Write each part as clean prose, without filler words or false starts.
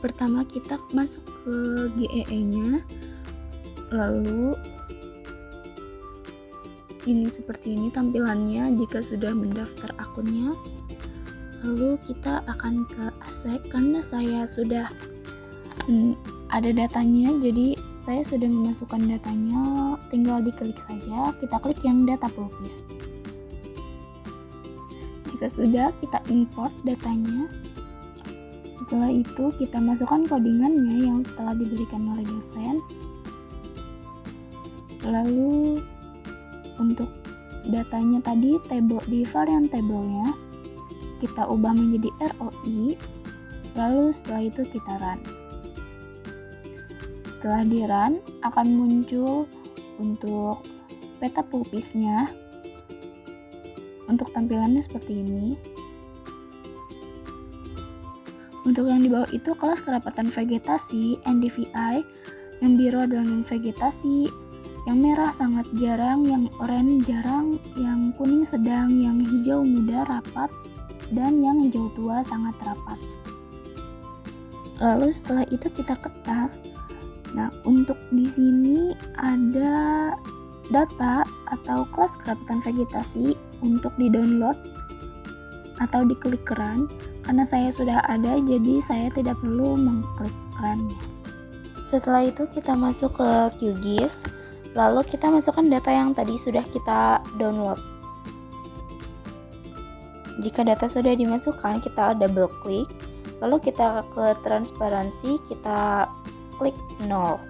Pertama kita masuk ke GEE-nya, lalu ini seperti ini tampilannya jika sudah mendaftar akunnya. Lalu kita akan ke ASEC, karena saya sudah ada datanya, jadi saya sudah memasukkan datanya, tinggal diklik saja, kita klik yang data pulpis. Jika sudah, kita import datanya. Setelah itu kita masukkan codingannya yang telah diberikan oleh dosen. Lalu untuk datanya tadi di varian tabelnya kita ubah menjadi ROI. Lalu setelah itu kita run. Setelah di run akan muncul untuk peta pulpisnya. Untuk tampilannya seperti ini. Untuk yang di bawah itu kelas kerapatan vegetasi, NDVI, yang biru adalah non-vegetasi, yang merah sangat jarang, yang oranye jarang, yang kuning sedang, yang hijau muda rapat, dan yang hijau tua sangat rapat. Lalu setelah itu kita ke tas. Nah, untuk di sini ada data atau kelas kerapatan vegetasi untuk di-download atau diklik run. Karena saya sudah ada, jadi saya tidak perlu mengklik run-nya. Setelah itu kita masuk ke QGIS, lalu kita masukkan data yang tadi sudah kita download. Jika data sudah dimasukkan, kita double klik, lalu kita ke transparansi, kita klik 0.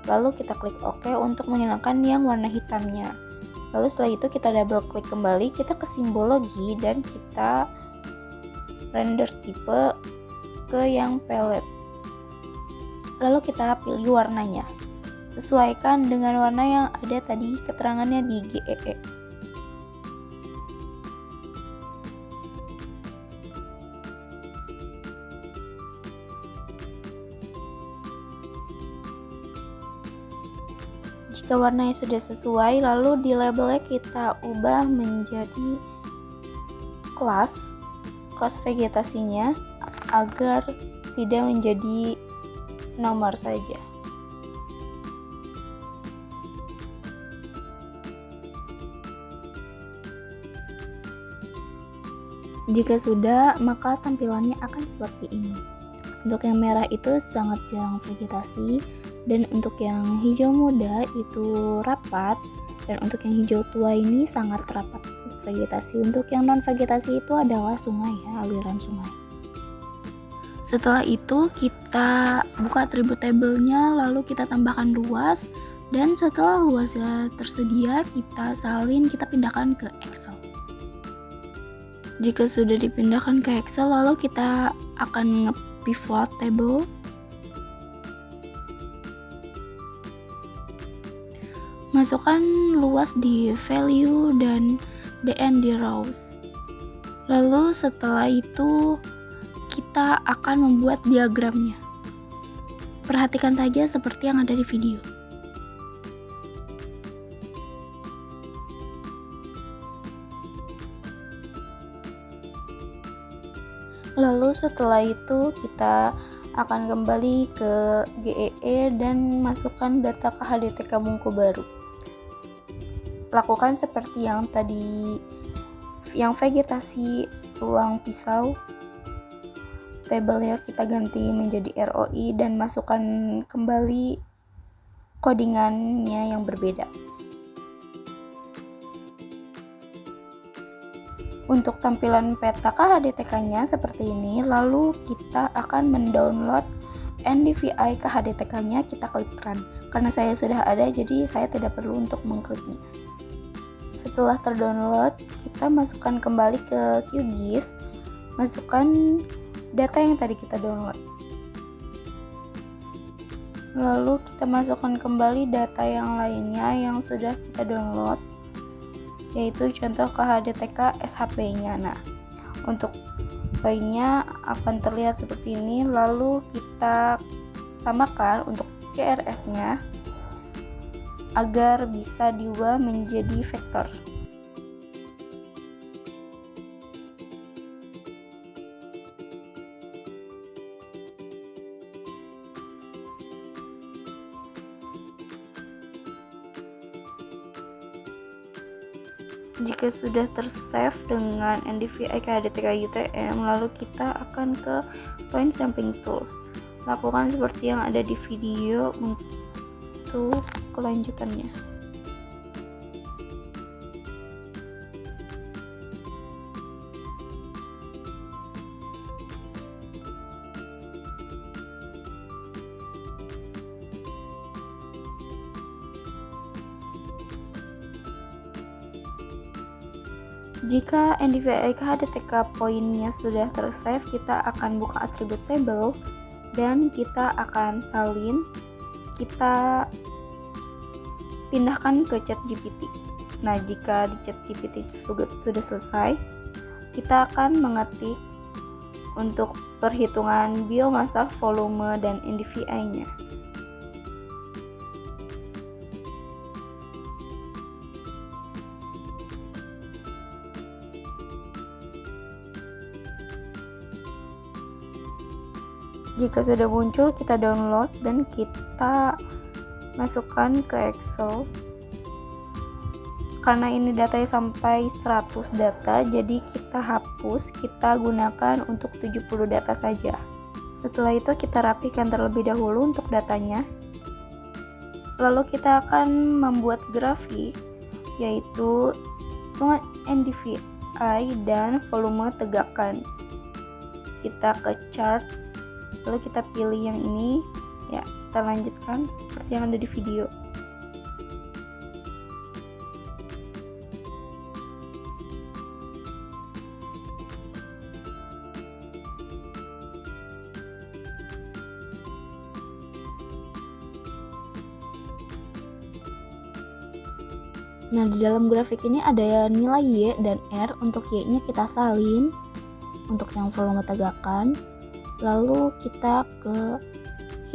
Lalu kita klik OK untuk menghilangkan yang warna hitamnya. Lalu setelah itu kita double klik kembali, kita ke simbologi dan kita render tipe ke yang palette. Lalu kita pilih warnanya. Sesuaikan dengan warna yang ada tadi keterangannya di GEE. Jika warnanya sudah sesuai, lalu di labelnya kita ubah menjadi kelas vegetasinya agar tidak menjadi nomor saja. Jika sudah, maka tampilannya akan seperti ini. Untuk yang merah itu sangat jarang vegetasi, dan untuk yang hijau muda itu rapat, dan untuk yang hijau tua ini sangat rapat vegetasi. Untuk yang non vegetasi itu adalah sungai ya, aliran sungai. Setelah itu kita buka attribute table-nya, lalu kita tambahkan luas, dan setelah luasnya tersedia kita salin, kita pindahkan ke Excel. Jika sudah dipindahkan ke Excel, lalu kita akan nge-pivot table. Masukkan luas di value dan DN di rows. Lalu setelah itu kita akan membuat diagramnya. Perhatikan saja seperti yang ada di video. Lalu setelah itu kita akan kembali ke GEE dan masukkan data ke HDTK Bungku baru. Lakukan seperti yang tadi, yang vegetasi ruang pisau, tabelnya kita ganti menjadi ROI dan masukkan kembali codingannya yang berbeda. Untuk tampilan peta KHDTK-nya seperti ini, lalu kita akan mendownload NDVI KHDTK-nya, kita klik run. Karena saya sudah ada, jadi saya tidak perlu untuk mengkliknya. Setelah terdownload, kita masukkan kembali ke QGIS, masukkan data yang tadi kita download. Lalu kita masukkan kembali data yang lainnya yang sudah kita download, yaitu contoh KHDTK SHP-nya. Nah, untuk filenya akan terlihat seperti ini. Lalu kita samakan untuk CRS-nya agar bisa diubah menjadi vektor. Jika sudah tersave dengan NDVI KHDTK UTM, lalu kita akan ke point sampling tools. Lakukan seperti yang ada di video untuk kelanjutannya. Jika NDVI KHDTK poinnya sudah tersave, kita akan buka atribut table dan kita akan salin, kita pindahkan ke ChatGPT. Nah, jika di ChatGPT sudah selesai, kita akan mengetik untuk perhitungan biomassa, volume, dan NDVI-nya. Jika sudah muncul, kita download dan kita masukkan ke Excel. Karena ini datanya sampai 100 data, jadi kita hapus, kita gunakan untuk 70 data saja. Setelah itu kita rapikan terlebih dahulu untuk datanya. Lalu kita akan membuat grafik, yaitu NDVI dan volume tegakan. Kita ke chart, lalu kita pilih yang ini, ya kita lanjutkan seperti yang ada di video. Nah, di dalam grafik ini ada nilai Y dan R. Untuk Y-nya kita salin untuk yang volume tegakan. Lalu kita ke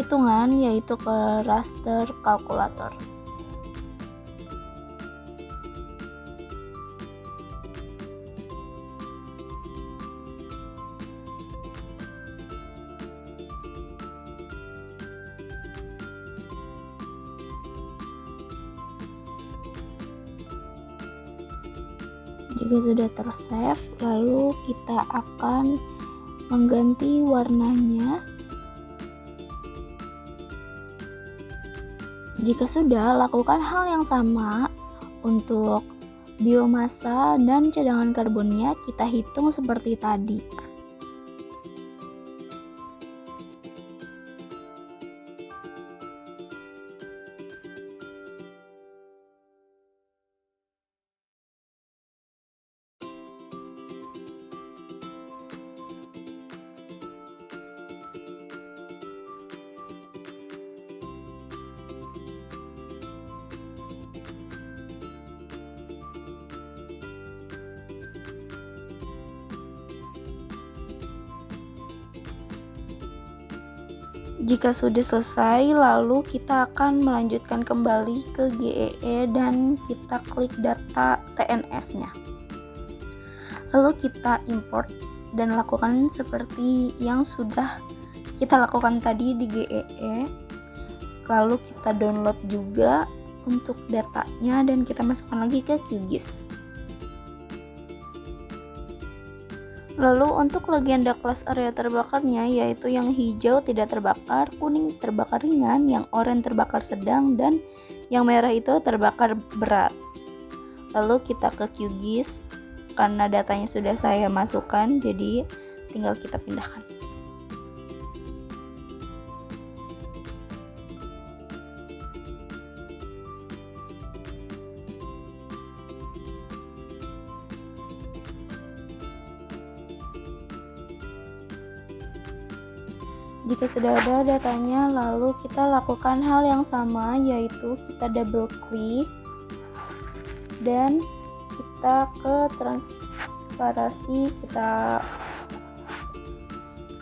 hitungan, yaitu ke raster kalkulator. Jika sudah tersave, lalu kita akan mengganti warnanya. Jika sudah, lakukan hal yang sama untuk biomassa dan cadangan karbonnya, kita hitung seperti tadi. Jika sudah selesai, lalu kita akan melanjutkan kembali ke GEE dan kita klik data TNS-nya. Lalu kita import dan lakukan seperti yang sudah kita lakukan tadi di GEE. Lalu kita download juga untuk datanya dan kita masukkan lagi ke QGIS. Lalu untuk legenda kelas area terbakarnya, yaitu yang hijau tidak terbakar, kuning terbakar ringan, yang oranye terbakar sedang, dan yang merah itu terbakar berat. Lalu kita ke QGIS, karena datanya sudah saya masukkan, jadi tinggal kita pindahkan. Jika sudah ada datanya, lalu kita lakukan hal yang sama, yaitu kita double klik dan kita ke transparasi, kita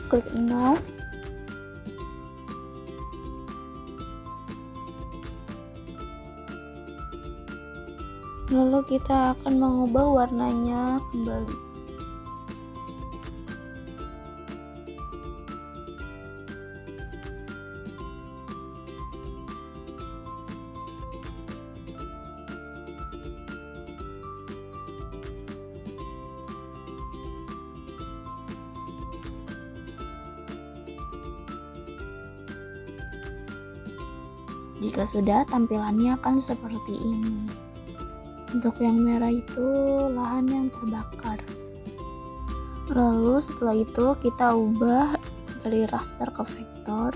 klik no. Lalu kita akan mengubah warnanya kembali. Jika sudah, tampilannya akan seperti ini. Untuk yang merah itu lahan yang terbakar. Lalu setelah itu kita ubah dari raster ke vektor.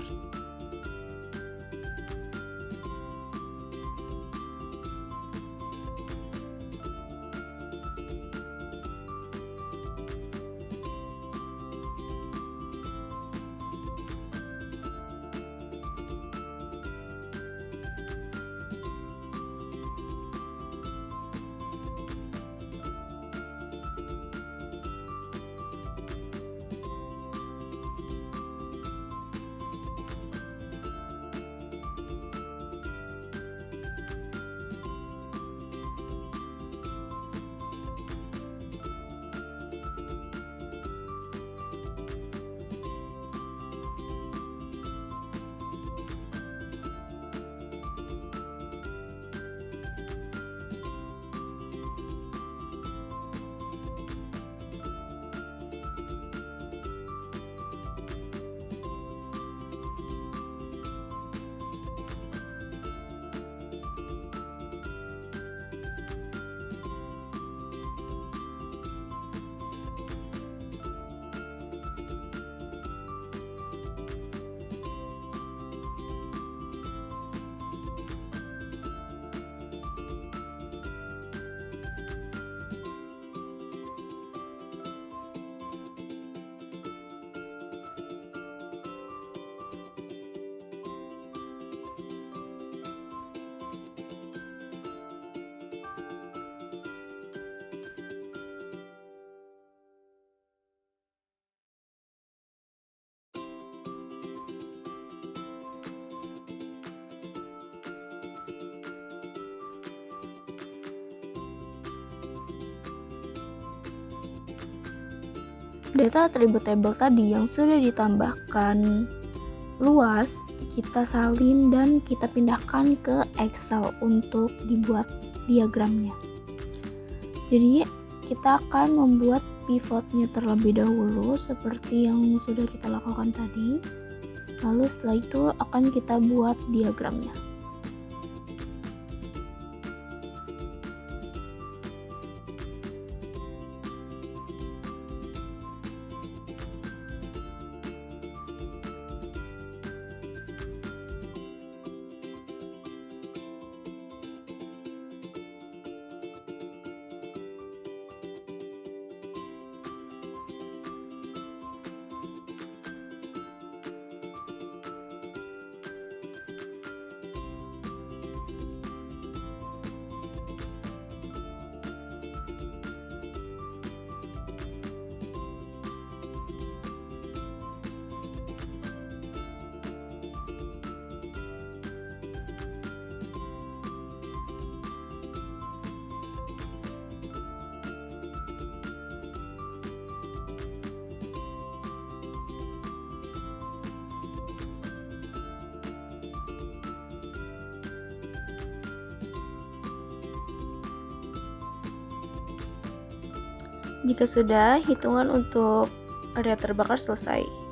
Data atribut table tadi yang sudah ditambahkan luas, kita salin dan kita pindahkan ke Excel untuk dibuat diagramnya. Jadi kita akan membuat pivotnya terlebih dahulu seperti yang sudah kita lakukan tadi. Lalu setelah itu akan kita buat diagramnya. Jika sudah, hitungan untuk area terbakar selesai.